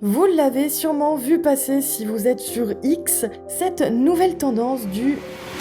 Vous l'avez sûrement vu passer si vous êtes sur X, cette nouvelle tendance du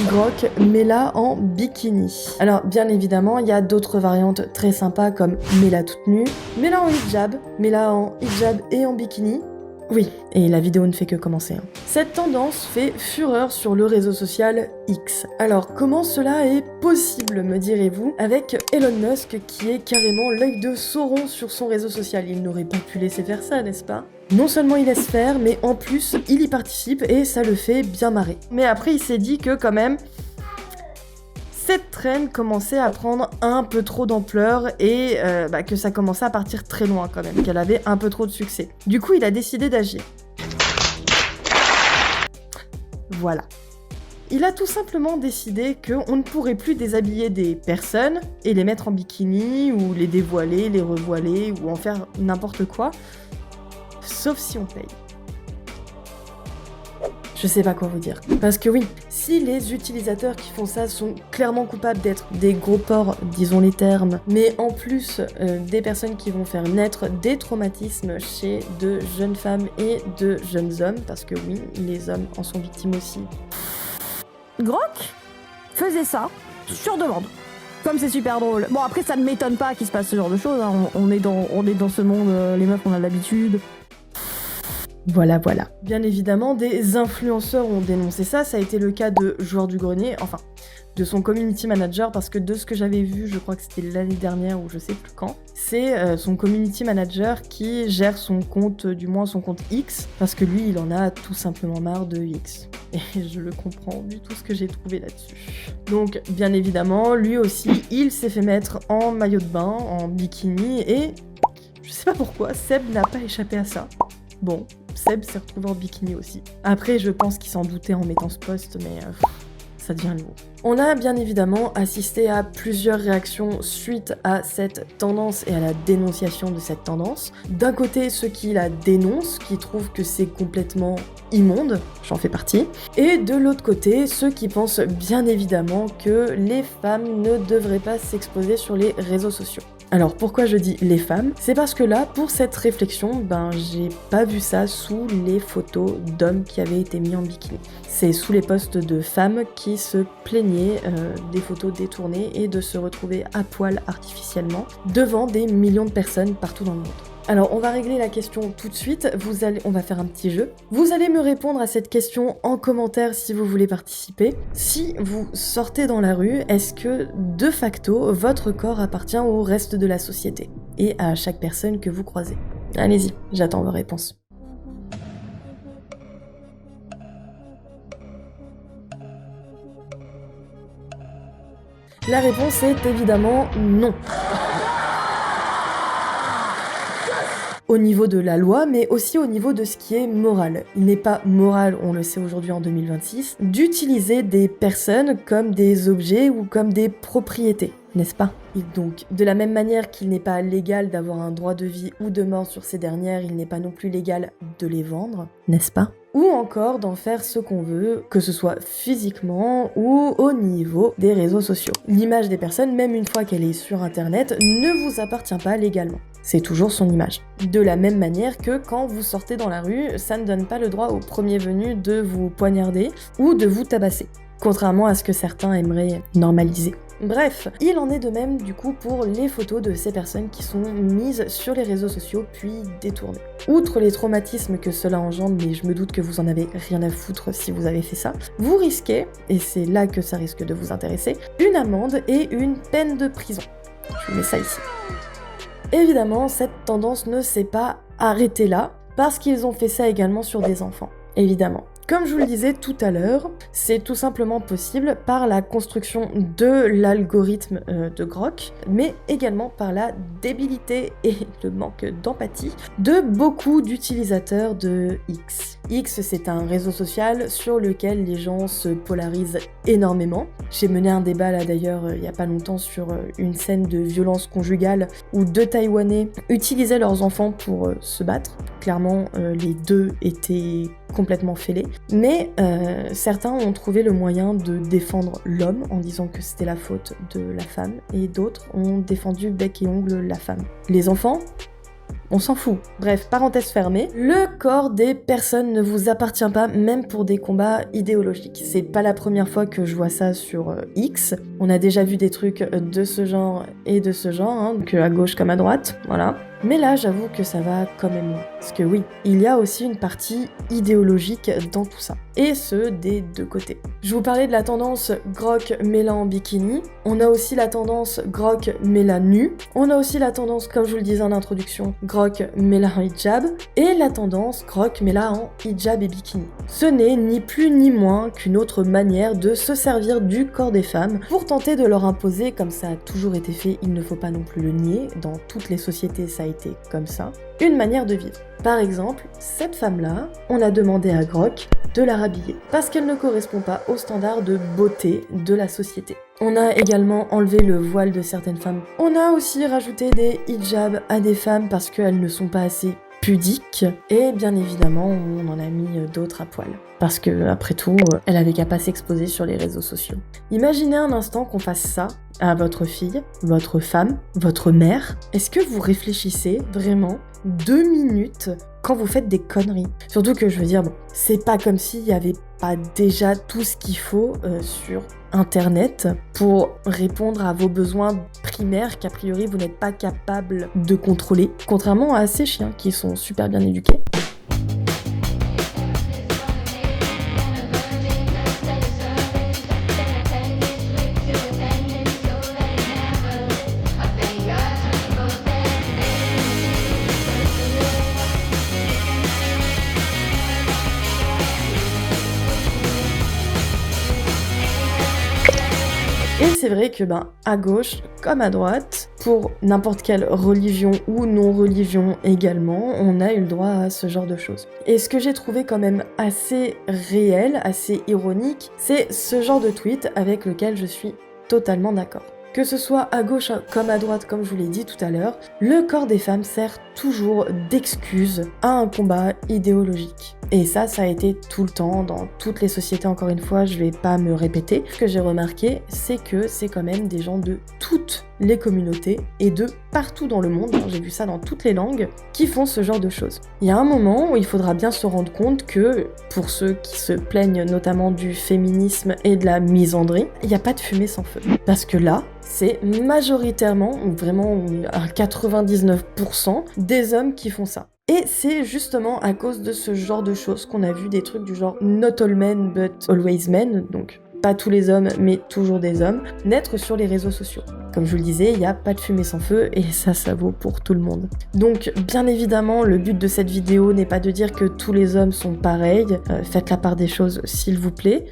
grok Mela en bikini. Alors bien évidemment, il y a d'autres variantes très sympas comme Mela toute nue, Mela en hijab, Mela en hijab et en bikini. Oui, et la vidéo ne fait que commencer. Cette tendance fait fureur sur le réseau social X. Alors comment cela est possible, me direz-vous, avec Elon Musk qui est carrément l'œil de Sauron sur son réseau social. Il n'aurait pas pu laisser faire ça, n'est-ce pas ? Non seulement il laisse faire, mais en plus il y participe et ça le fait bien marrer. Mais après il s'est dit que quand même, cette trend commençait à prendre un peu trop d'ampleur et que ça commençait à partir très loin quand même, qu'elle avait un peu trop de succès. Du coup, il a décidé d'agir. Voilà. Il a tout simplement décidé qu'on ne pourrait plus déshabiller des personnes et les mettre en bikini ou les dévoiler, les revoiler ou en faire n'importe quoi, sauf si on paye. Je sais pas quoi vous dire. Parce que oui, si les utilisateurs qui font ça sont clairement coupables d'être des gros porcs, disons les termes, mais en plus des personnes qui vont faire naître des traumatismes chez de jeunes femmes et de jeunes hommes, parce que oui, les hommes en sont victimes aussi. Grok faisait ça sur demande. Comme c'est super drôle. Bon après ça ne m'étonne pas qu'il se passe ce genre de choses, hein. On est dans ce monde, les meufs on a l'habitude. Voilà. Bien évidemment, des influenceurs ont dénoncé ça. Ça a été le cas de Joueur du Grenier, enfin, de son community manager, parce que de ce que j'avais vu, je crois que c'était l'année dernière ou je sais plus quand, c'est son community manager qui gère son compte, du moins son compte X, parce que lui, il en a tout simplement marre de X. Et je le comprends, vu tout ce que j'ai trouvé là-dessus. Donc, bien évidemment, lui aussi, il s'est fait mettre en maillot de bain, en bikini, et je sais pas pourquoi, Seb n'a pas échappé à ça. Bon, Seb s'est retrouvé en bikini aussi. Après, je pense qu'il s'en doutait en mettant ce post, mais ça devient lourd. On a bien évidemment assisté à plusieurs réactions suite à cette tendance et à la dénonciation de cette tendance. D'un côté, ceux qui la dénoncent, qui trouvent que c'est complètement immonde, j'en fais partie. Et de l'autre côté, ceux qui pensent bien évidemment que les femmes ne devraient pas s'exposer sur les réseaux sociaux. Alors pourquoi je dis les femmes ? C'est parce que là, pour cette réflexion, j'ai pas vu ça sous les photos d'hommes qui avaient été mis en bikini. C'est sous les posts de femmes qui se plaignaient des photos détournées et de se retrouver à poil artificiellement devant des millions de personnes partout dans le monde. Alors on va régler la question tout de suite, on va faire un petit jeu. Vous allez me répondre à cette question en commentaire si vous voulez participer. Si vous sortez dans la rue, est-ce que de facto votre corps appartient au reste de la société et à chaque personne que vous croisez ? Allez-y, j'attends vos réponses. La réponse est évidemment non. Au niveau de la loi, mais aussi au niveau de ce qui est moral. Il n'est pas moral, on le sait aujourd'hui en 2026, d'utiliser des personnes comme des objets ou comme des propriétés, n'est-ce pas ? Et donc, de la même manière qu'il n'est pas légal d'avoir un droit de vie ou de mort sur ces dernières, il n'est pas non plus légal de les vendre, n'est-ce pas ? Ou encore d'en faire ce qu'on veut, que ce soit physiquement ou au niveau des réseaux sociaux. L'image des personnes, même une fois qu'elle est sur internet, ne vous appartient pas légalement. C'est toujours son image. De la même manière que quand vous sortez dans la rue, ça ne donne pas le droit au premier venu de vous poignarder ou de vous tabasser, contrairement à ce que certains aimeraient normaliser. Bref, il en est de même du coup pour les photos de ces personnes qui sont mises sur les réseaux sociaux puis détournées. Outre les traumatismes que cela engendre, mais je me doute que vous en avez rien à foutre si vous avez fait ça, vous risquez, et c'est là que ça risque de vous intéresser, une amende et une peine de prison. Je vous mets ça ici. Évidemment, cette tendance ne s'est pas arrêtée là, parce qu'ils ont fait ça également sur des enfants, évidemment. Comme je vous le disais tout à l'heure, c'est tout simplement possible par la construction de l'algorithme de Grok, mais également par la débilité et le manque d'empathie de beaucoup d'utilisateurs de X. X, c'est un réseau social sur lequel les gens se polarisent énormément. J'ai mené un débat là d'ailleurs il y a pas longtemps sur une scène de violence conjugale où deux Taïwanais utilisaient leurs enfants pour se battre. Clairement, les deux étaient complètement fêlés. Mais certains ont trouvé le moyen de défendre l'homme en disant que c'était la faute de la femme, et d'autres ont défendu bec et ongle la femme. Les enfants, on s'en fout. Bref, parenthèse fermée, le corps des personnes ne vous appartient pas, même pour des combats idéologiques. C'est pas la première fois que je vois ça sur X, on a déjà vu des trucs de ce genre et de ce genre, hein, que à gauche comme à droite, voilà. Mais là, j'avoue que ça va quand même loin. Parce que oui, il y a aussi une partie idéologique dans tout ça. Et ce, des deux côtés. Je vous parlais de la tendance Grok Mela en bikini. On a aussi la tendance Grok Mela nu. On a aussi la tendance, comme je vous le disais en introduction, Grok Mela en hijab. Et la tendance Grok Mela en hijab et bikini. Ce n'est ni plus ni moins qu'une autre manière de se servir du corps des femmes pour tenter de leur imposer, comme ça a toujours été fait, il ne faut pas non plus le nier, dans toutes les sociétés ça a été comme ça, une manière de vivre. Par exemple, cette femme-là, on a demandé à Grok de la rhabiller, parce qu'elle ne correspond pas aux standards de beauté de la société. On a également enlevé le voile de certaines femmes. On a aussi rajouté des hijabs à des femmes parce qu'elles ne sont pas assez pudiques. Et bien évidemment, on en a mis d'autres à poil. Parce que, après tout, elle avait qu'à pas s'exposer sur les réseaux sociaux. Imaginez un instant qu'on fasse ça à votre fille, votre femme, votre mère. Est-ce que vous réfléchissez vraiment 2 minutes quand vous faites des conneries? Surtout que je veux dire, bon, c'est pas comme s'il y avait pas déjà tout ce qu'il faut sur Internet pour répondre à vos besoins primaires qu'a priori vous n'êtes pas capable de contrôler, contrairement à ces chiens qui sont super bien éduqués. Et c'est vrai que à gauche comme à droite, pour n'importe quelle religion ou non-religion également, on a eu le droit à ce genre de choses. Et ce que j'ai trouvé quand même assez réel, assez ironique, c'est ce genre de tweet avec lequel je suis totalement d'accord. Que ce soit à gauche comme à droite, comme je vous l'ai dit tout à l'heure, le corps des femmes sert toujours d'excuse à un combat idéologique. Et ça a été tout le temps, dans toutes les sociétés, encore une fois, je vais pas me répéter. Ce que j'ai remarqué, c'est que c'est quand même des gens de toutes les communautés et de partout dans le monde, j'ai vu ça dans toutes les langues, qui font ce genre de choses. Il y a un moment où il faudra bien se rendre compte que, pour ceux qui se plaignent notamment du féminisme et de la misandrie, il n'y a pas de fumée sans feu. Parce que là, c'est majoritairement, vraiment à 99%, des hommes qui font ça. Et c'est justement à cause de ce genre de choses qu'on a vu des trucs du genre not all men but always men, donc pas tous les hommes mais toujours des hommes, naître sur les réseaux sociaux. Comme je vous le disais, il n'y a pas de fumée sans feu et ça vaut pour tout le monde. Donc bien évidemment, le but de cette vidéo n'est pas de dire que tous les hommes sont pareils, faites la part des choses s'il vous plaît.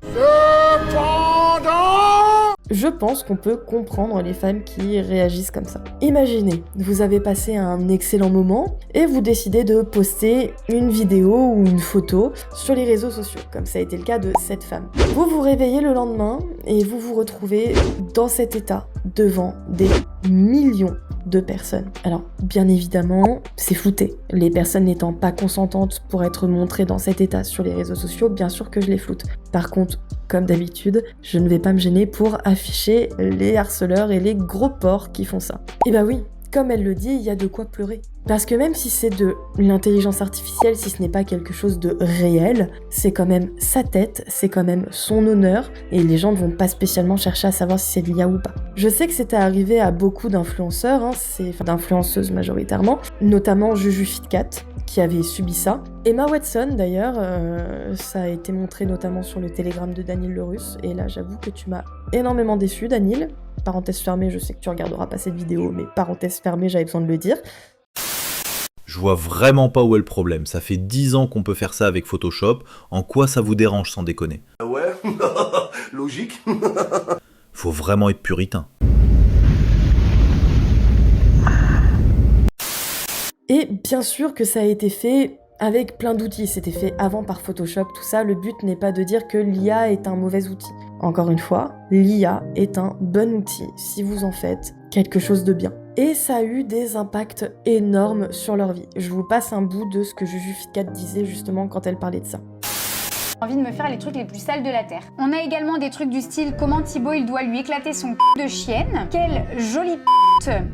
Je pense qu'on peut comprendre les femmes qui réagissent comme ça. Imaginez, vous avez passé un excellent moment et vous décidez de poster une vidéo ou une photo sur les réseaux sociaux, comme ça a été le cas de cette femme. Vous vous réveillez le lendemain et vous vous retrouvez dans cet état devant des millions de personnes. Alors, bien évidemment, c'est flouté. Les personnes n'étant pas consentantes pour être montrées dans cet état sur les réseaux sociaux, bien sûr que je les floute. Par contre, comme d'habitude, je ne vais pas me gêner pour afficher les harceleurs et les gros porcs qui font ça. Et bah oui, comme elle le dit, il y a de quoi pleurer. Parce que même si c'est de l'intelligence artificielle, si ce n'est pas quelque chose de réel, c'est quand même sa tête, c'est quand même son honneur, et les gens ne vont pas spécialement chercher à savoir si c'est de l'IA ou pas. Je sais que c'était arrivé à beaucoup d'influenceurs, d'influenceuses majoritairement, notamment JujuFitCat, qui avait subi ça. Emma Watson d'ailleurs, ça a été montré notamment sur le Telegram de Daniel le Russe, et là j'avoue que tu m'as énormément déçu Daniel. Parenthèse fermée, je sais que tu regarderas pas cette vidéo, mais parenthèse fermée, j'avais besoin de le dire. Je vois vraiment pas où est le problème, ça fait 10 ans qu'on peut faire ça avec Photoshop, en quoi ça vous dérange sans déconner? Ouais, logique. Faut vraiment être puritain. Et bien sûr que ça a été fait avec plein d'outils, c'était fait avant par Photoshop, tout ça, le but n'est pas de dire que l'IA est un mauvais outil. Encore une fois, l'IA est un bon outil si vous en faites quelque chose de bien. Et ça a eu des impacts énormes sur leur vie. Je vous passe un bout de ce que JujuFitCat disait justement quand elle parlait de ça. J'ai envie de me faire les trucs les plus sales de la terre. On a également des trucs du style comment Thibaut il doit lui éclater son de chienne. Quelle jolie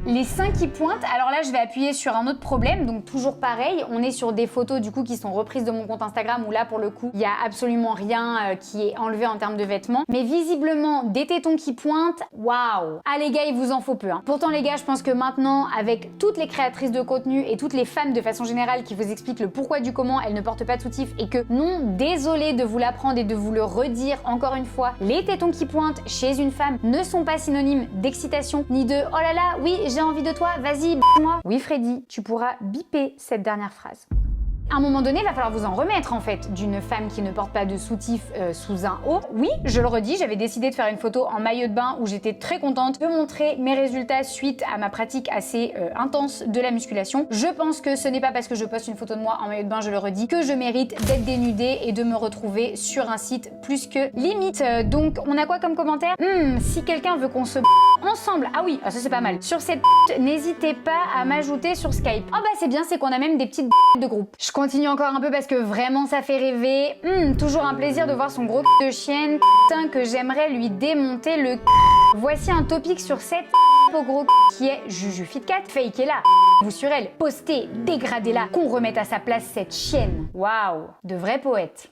Les seins qui pointent, alors là je vais appuyer sur un autre problème, donc toujours pareil, on est sur des photos du coup qui sont reprises de mon compte Instagram où là pour le coup il y a absolument rien qui est enlevé en termes de vêtements, mais visiblement des tétons qui pointent, waouh. Ah les gars, il vous en faut peu hein. Pourtant les gars, je pense que maintenant avec toutes les créatrices de contenu et toutes les femmes de façon générale qui vous expliquent le pourquoi du comment elles ne portent pas de soutif et que non, désolé de vous l'apprendre et de vous le redire encore une fois, les tétons qui pointent chez une femme ne sont pas synonymes d'excitation ni de oh là là, oui j'ai envie de toi, vas-y moi. Oui Freddy, tu pourras biper cette dernière phrase. À un moment donné, il va falloir vous en remettre en fait d'une femme qui ne porte pas de soutif sous un haut. Oui, je le redis, j'avais décidé de faire une photo en maillot de bain où j'étais très contente de montrer mes résultats suite à ma pratique assez intense de la musculation. Je pense que ce n'est pas parce que je poste une photo de moi en maillot de bain, je le redis, que je mérite d'être dénudée et de me retrouver sur un site plus que limite. Donc on a quoi comme commentaire? Si quelqu'un veut qu'on se ensemble, ah oui, ça c'est pas mal. Sur cette n'hésitez pas à m'ajouter sur Skype. Ah bah c'est bien, c'est qu'on a même des petites de groupe. Je continue encore un peu parce que vraiment ça fait rêver. Toujours un plaisir de voir son gros de chienne. Putain que j'aimerais lui démonter le. Voici un topic sur cette au gros qui est Juju Fitcat. Fakez-la. Vous sur elle. Postez, dégradez-la. Qu'on remette à sa place cette chienne. Waouh. De vrais poètes.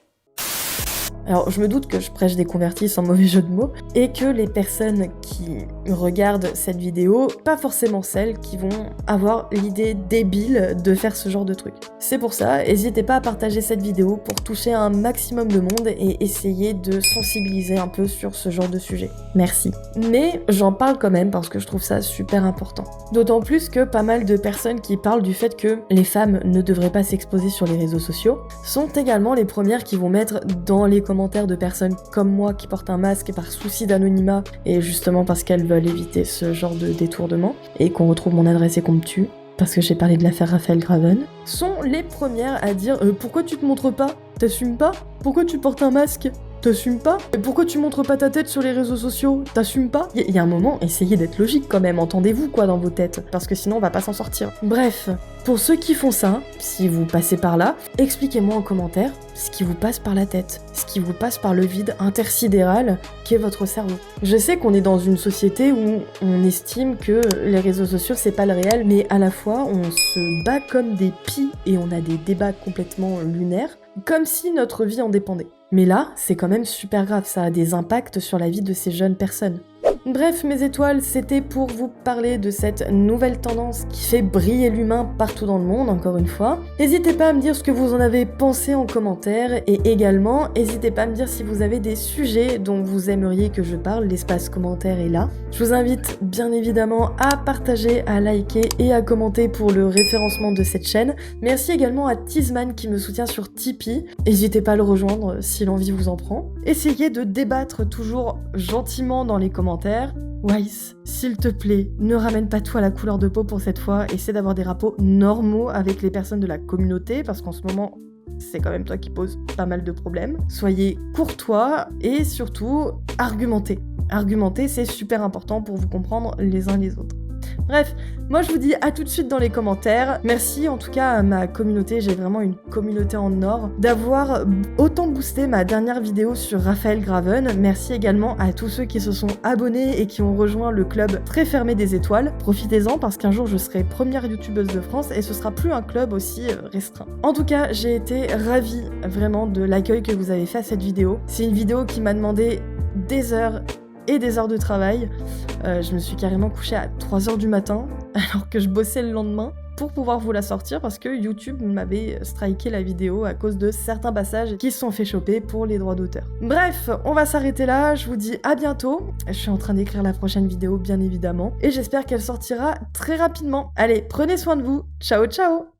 Alors, je me doute que je prêche des convertis sans mauvais jeu de mots, et que les personnes qui regardent cette vidéo, pas forcément celles qui vont avoir l'idée débile de faire ce genre de truc. C'est pour ça, n'hésitez pas à partager cette vidéo pour toucher un maximum de monde et essayer de sensibiliser un peu sur ce genre de sujet. Merci. Mais j'en parle quand même parce que je trouve ça super important. D'autant plus que pas mal de personnes qui parlent du fait que les femmes ne devraient pas s'exposer sur les réseaux sociaux sont également les premières qui vont mettre dans les commentaires de personnes comme moi qui portent un masque par souci d'anonymat et justement parce qu'elles veulent éviter ce genre de détournement et qu'on retrouve mon adresse et qu'on me tue parce que j'ai parlé de l'affaire Raphaël Graven, sont les premières à dire pourquoi tu te montres pas? T'assumes pas? Pourquoi tu portes un masque? T'assumes pas? Et pourquoi tu montres pas ta tête sur les réseaux sociaux? T'assumes pas? Il y a un moment, essayez d'être logique quand même, entendez-vous quoi dans vos têtes, parce que sinon on va pas s'en sortir. Bref, pour ceux qui font ça, si vous passez par là, expliquez-moi en commentaire ce qui vous passe par la tête, ce qui vous passe par le vide intersidéral qu'est votre cerveau. Je sais qu'on est dans une société où on estime que les réseaux sociaux c'est pas le réel, mais à la fois on se bat comme des pies et on a des débats complètement lunaires, comme si notre vie en dépendait. Mais là, c'est quand même super grave, ça a des impacts sur la vie de ces jeunes personnes. Bref, mes étoiles, c'était pour vous parler de cette nouvelle tendance qui fait briller l'humain partout dans le monde, encore une fois. N'hésitez pas à me dire ce que vous en avez pensé en commentaire, et également, n'hésitez pas à me dire si vous avez des sujets dont vous aimeriez que je parle, l'espace commentaire est là. Je vous invite bien évidemment à partager, à liker et à commenter pour le référencement de cette chaîne. Merci également à Tizman qui me soutient sur Tipeee. N'hésitez pas à le rejoindre si l'envie vous en prend. Essayez de débattre toujours gentiment dans les commentaires. Wise, s'il te plaît, ne ramène pas tout à la couleur de peau pour cette fois. Essaie d'avoir des rapports normaux avec les personnes de la communauté parce qu'en ce moment, c'est quand même toi qui poses pas mal de problèmes. Soyez courtois et surtout argumentez. Argumenter, c'est super important pour vous comprendre les uns les autres. Bref, moi je vous dis à tout de suite dans les commentaires. Merci en tout cas à ma communauté, j'ai vraiment une communauté en or, d'avoir autant boosté ma dernière vidéo sur Raphaël Graven. Merci également à tous ceux qui se sont abonnés et qui ont rejoint le club très fermé des étoiles. Profitez-en parce qu'un jour je serai première youtubeuse de France et ce sera plus un club aussi restreint. En tout cas, j'ai été ravie vraiment de l'accueil que vous avez fait à cette vidéo. C'est une vidéo qui m'a demandé des heures et des heures de travail. Je me suis carrément couchée à 3h du matin alors que je bossais le lendemain pour pouvoir vous la sortir parce que YouTube m'avait striké la vidéo à cause de certains passages qui se sont fait choper pour les droits d'auteur. Bref, on va s'arrêter là, je vous dis à bientôt. Je suis en train d'écrire la prochaine vidéo bien évidemment et j'espère qu'elle sortira très rapidement. Allez, prenez soin de vous. Ciao ciao.